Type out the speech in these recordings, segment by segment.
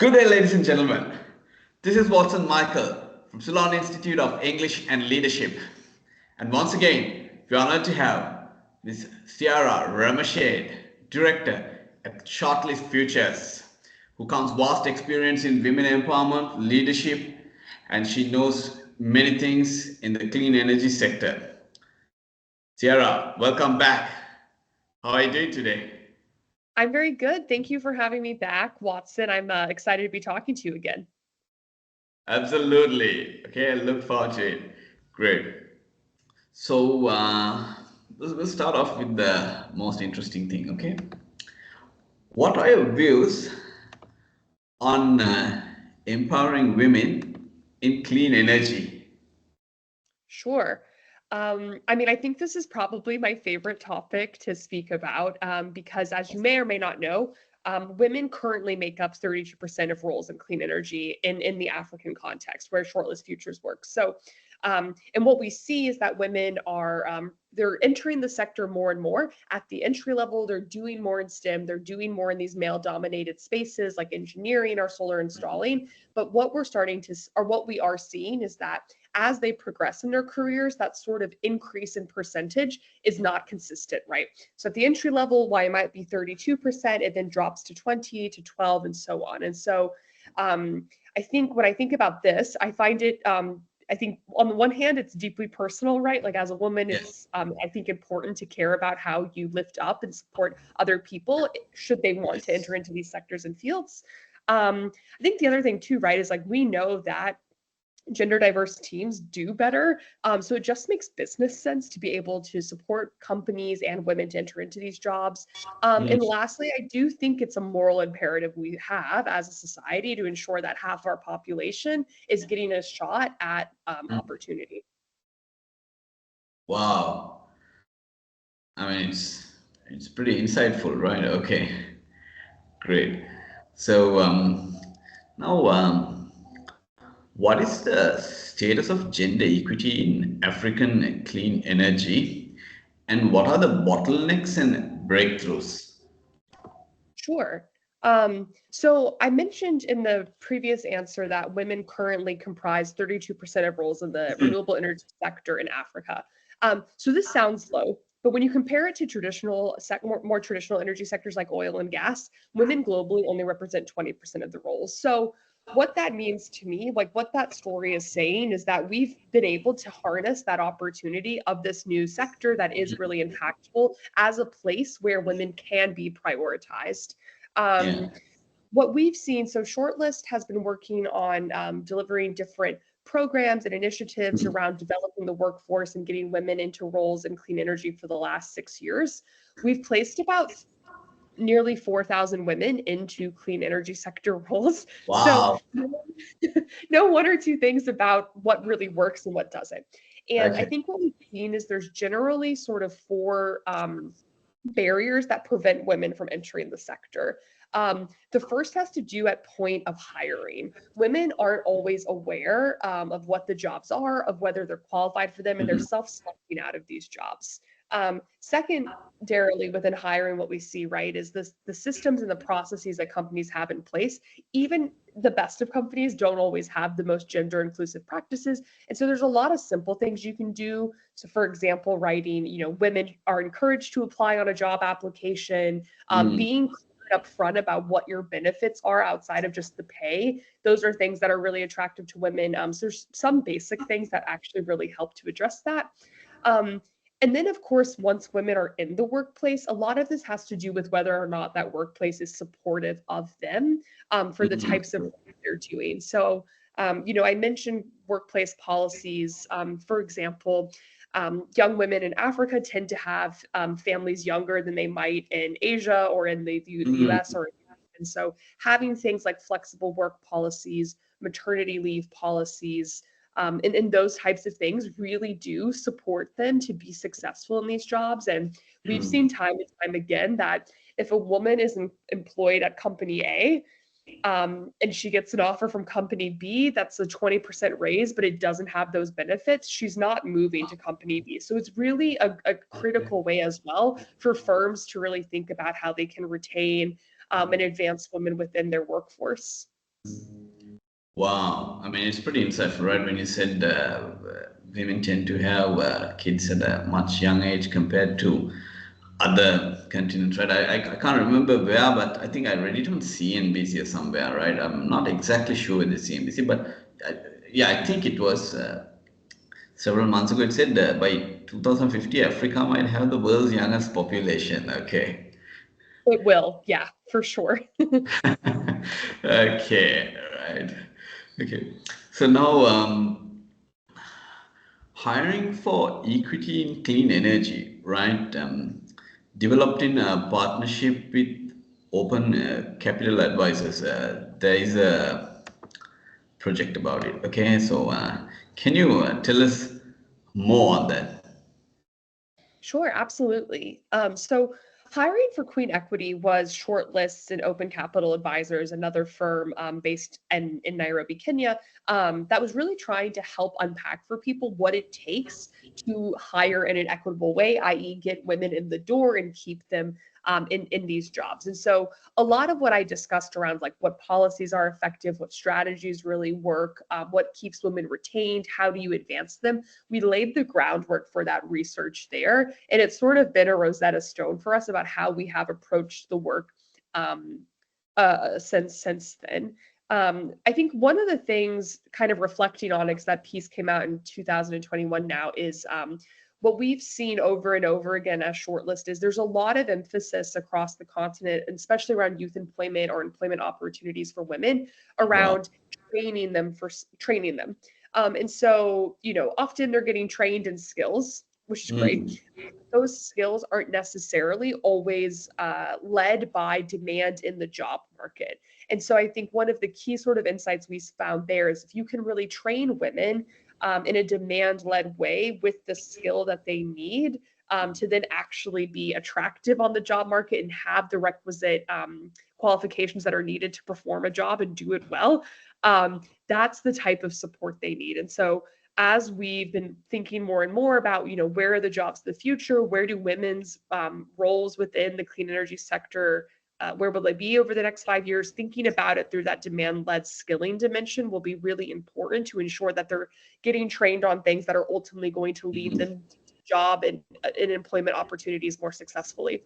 Good day, ladies and gentlemen. This is Watson Michael from Ceylon Institute of English and Leadership. And once again, we're honored to have Ms. Ciara Remerscheid, Director at Shortlist Futures, who comes vast experience in women empowerment, leadership, and she knows many things in the clean energy sector. Ciara, welcome back. How are you doing today? I'm very good. Thank you for having me back, Watson. I'm excited to be talking to you again. Absolutely. Okay, I look forward to it. Great. So we'll start off with the most interesting thing. Okay, what are your views on empowering women in clean energy? Sure. I think this is probably my favorite topic to speak about because, as you may or may not know, women currently make up 32% of roles in clean energy in the African context where Shortlist Futures works. And what we see is that women are they're entering the sector more and more at the entry level. They're doing more in STEM. They're doing more in these male-dominated spaces like engineering or solar installing. But what we're starting to, or what we are seeing, is that as they progress in their careers, that sort of increase in percentage is not consistent, right? So at the entry level, why it might be 32%, it then drops to 20 to 12 and so on. And so I think when I think about this, I find it I think on the one hand, it's deeply personal, right? Like as a woman, Yeah. it's I think important to care about how you lift up and support other people should they want to Yes. enter into these sectors and fields. I think the other thing too, right, is like we know that gender diverse teams do better. So it just makes business sense to be able to support companies and women to enter into these jobs. And Mm. lastly, I do think it's a moral imperative we have as a society to ensure that half our population is getting a shot at opportunity. Wow. I mean, it's pretty insightful, right? Okay, great. So now, what is the status of gender equity in African clean energy, and what are the bottlenecks and breakthroughs? Sure. So I mentioned in the previous answer that women currently comprise 32% of roles in the renewable energy sector in Africa. So this sounds low, but when you compare it to more traditional energy sectors like oil and gas, women globally only represent 20% of the roles. So what that means to me, like what that story is saying, is that we've been able to harness that opportunity of this new sector that is really impactful as a place where women can be prioritized. Yeah. Um, what we've seen, so Shortlist has been working on delivering different programs and initiatives around developing the workforce and getting women into roles in clean energy for the last 6 years. We've placed about nearly 4,000 women into clean energy sector roles. So Wow. know one or two things about what really works and what doesn't. And I Okay. think what we've seen is there's generally sort of four barriers that prevent women from entering the sector. The first has to do at point of hiring. Women aren't always aware of what the jobs are, of whether they're qualified for them, and they're Mhm. self-selecting out of these jobs. Secondarily, within hiring, what we see, right, is the systems and the processes that companies have in place. Even the best of companies don't always have the most gender inclusive practices. And so there's a lot of simple things you can do. So for example, writing, women are encouraged to apply on a job application, Mm. being clear up front about what your benefits are outside of just the pay. Those are things that are really attractive to women. So there's some basic things that actually really help to address that. Um, and then, of course, once women are in the workplace, a lot of this has to do with whether or not that workplace is supportive of them for the Mhm. types of work they're doing. So, I mentioned workplace policies. For example, young women in Africa tend to have families younger than they might in Asia or in the US Mhm. or and so having things like flexible work policies, maternity leave policies, and those types of things really do support them to be successful in these jobs. And we've seen Mhm. time and time again that if a woman is employed at company A, and she gets an offer from company B that's a 20% raise, but it doesn't have those benefits, she's not moving to company B. So it's really a Okay. critical way as well for firms to really think about how they can retain and advance women within their workforce. Wow, I mean, it's pretty insightful, right? When you said women tend to have kids at a much young age compared to other continents, right? I can't remember where, but I think I read it on CNBC or somewhere, right? I'm not exactly sure with the CNBC, but I, yeah, I think it was several months ago. It said by 2050, Africa might have the world's youngest population. Okay. It will, yeah, for sure. Okay, right. Okay. So now, hiring for equity in clean energy, right? Developed in a partnership with Open Capital Advisors. There is a project about it. Okay, so can you tell us more on that? Sure, absolutely. So hiring for Queen Equity was Shortlists and Open Capital Advisors, another firm based in Nairobi, Kenya, that was really trying to help unpack for people what it takes to hire in an equitable way, i.e., get women in the door and keep them in these jobs. And so a lot of what I discussed around like what policies are effective, what strategies really work, what keeps women retained, how do you advance them, we laid the groundwork for that research there. And it's sort of been a Rosetta Stone for us about how we have approached the work um, since then. I think one of the things kind of reflecting on it, 'cause that piece came out in 2021 now, is what we've seen over and over again as Shortlist is there's a lot of emphasis across the continent, and especially around youth employment or employment opportunities for women, Wow. around training them. And so, often they're getting trained in skills, which is great. Mm. Those skills aren't necessarily always led by demand in the job market. And so I think one of the key sort of insights we found there is if you can really train women in a demand led way with the skill that they need to then actually be attractive on the job market and have the requisite qualifications that are needed to perform a job and do it well, that's the type of support they need. And so as we've been thinking more and more about, where are the jobs of the future, where do women's roles within the clean energy sector, where will they be over the next 5 years, thinking about it through that demand-led skilling dimension will be really important to ensure that they're getting trained on things that are ultimately going to lead them to job and employment opportunities more successfully.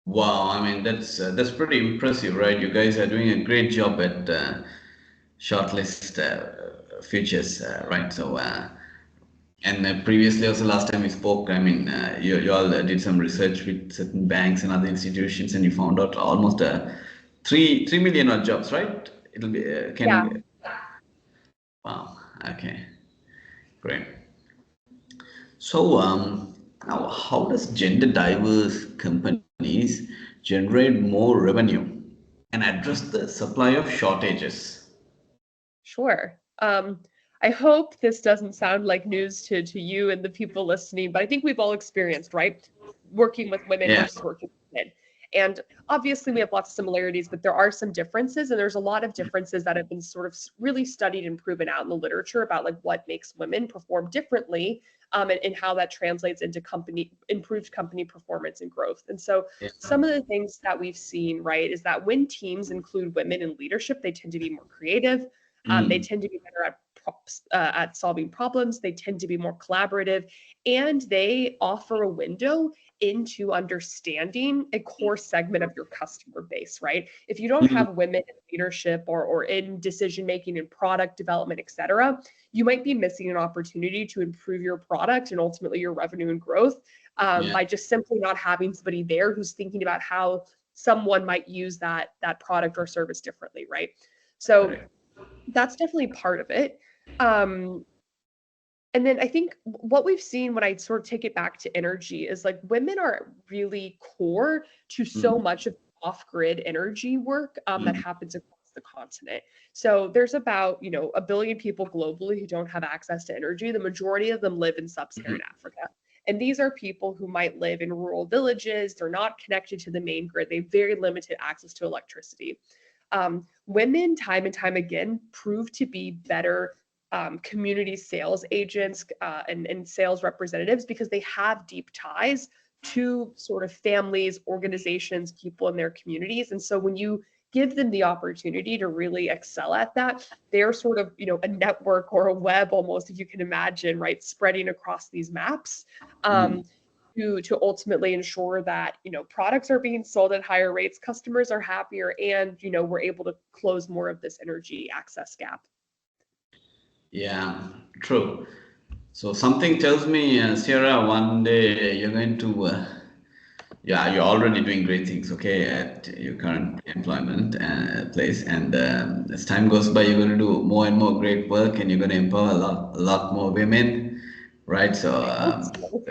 Wow, I mean that's pretty impressive, right? You guys are doing a great job at Shortlist Futures, right? So, and previously, also last time we spoke, I mean, you all did some research with certain banks and other institutions, and you found out almost 3 million odd jobs, right? It'll be Yeah. can wow, okay, great. So, now how does gender diverse companies generate more revenue and address the supply of shortages? Sure. I hope this doesn't sound like news to you and the people listening, but I think we've all experienced, right? Working with women Yeah. versus working with men. And obviously, we have lots of similarities, but there are some differences, and there's a lot of differences that have been sort of really studied and proven out in the literature about like what makes women perform differently, and how that translates into improved company performance and growth. And so, Yeah. some of the things that we've seen, right, is that when teams include women in leadership, they tend to be more creative, they Mm. tend to be better at solving problems. They tend to be more collaborative, and they offer a window into understanding a core segment of your customer base. Right? If you don't Mm. have women in leadership or in decision making and product development, et cetera, you might be missing an opportunity to improve your product and ultimately your revenue and growth Yeah. by just simply not having somebody there who's thinking about how someone might use that product or service differently. Right? So Correct. that's definitely part of it. Um, and then I think what we've seen when I sort of take it back to energy is like women are really core to so Mm. much of off-grid energy work that Mm. happens across the continent. So there's about, 1 billion people globally who don't have access to energy. The majority of them live in Mhm. sub-Saharan Africa. And these are people who might live in rural villages. They're not connected to the main grid. They have very limited access to electricity. Women, time and time again, prove to be better community sales agents and sales representatives because they have deep ties to sort of families, organizations, people in their communities. And so when you give them the opportunity to really excel at that. They're sort of, a network or a web almost, if you can imagine, right, spreading across these maps. Mm. To ultimately ensure that products are being sold at higher rates, customers are happier, and we're able to close more of this energy access gap. Yeah, true. So something tells me, Sierra, one day you're going to, yeah, you're already doing great things, okay, at your current employment place, and as time goes by, you're going to do more and more great work, and you're going to empower a lot more women, right? So, I hope so.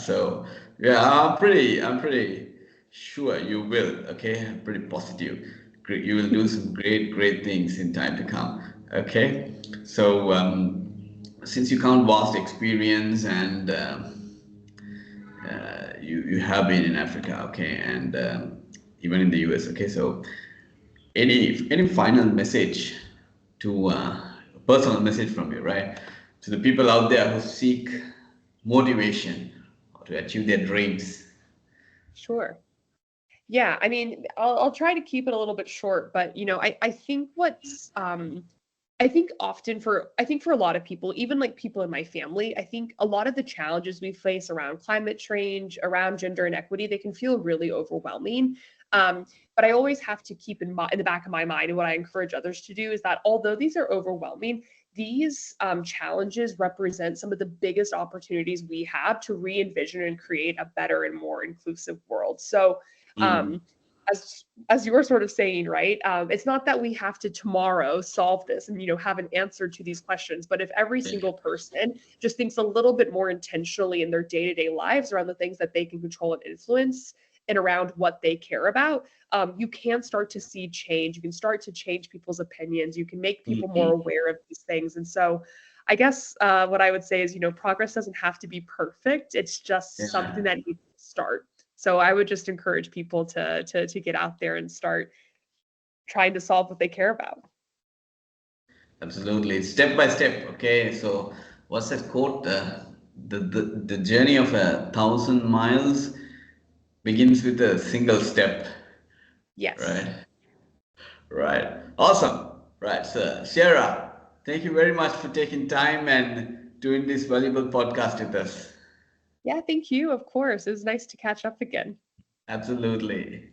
so yeah, I'm pretty sure you will. Okay, I'm pretty positive. You will do some great things in time to come. Okay, so since you count vast experience and you have been in Africa, okay, and even in the US, okay, so any final message to personal message from you, right, to the people out there who seek motivation or to achieve their dreams. Sure. Yeah, I mean, I'll try to keep it a little bit short, but I think I think often I think for a lot of people, even like people in my family, I think a lot of the challenges we face around climate change, around gender inequity, they can feel really overwhelming. Um, but I always have to keep in the back of my mind, and what I encourage others to do is that although these are overwhelming, these challenges represent some of the biggest opportunities we have to re-envision and create a better and more inclusive world. So, Mm. um, as you were sort of saying, right? It's not that we have to tomorrow solve this and have an answer to these questions, but if every single person just thinks a little bit more intentionally in their day-to-day lives around the things that they can control and influence and around what they care about, you can start to see change. You can start to change people's opinions. You can make people more Mm. aware of these things. And so I guess what I would say is, progress doesn't have to be perfect. It's just something Yeah, that needs to start. So I would just encourage people to get out there and start trying to solve what they care about. absolutely. Step by step. Okay. So what's that quote? The journey of 1,000 miles begins with a single step. Yes. Right. Right. Awesome. Right. So Sierra, thank you very much for taking time and doing this valuable podcast with us. Yeah, thank you. Of course. It was nice to catch up again. Absolutely.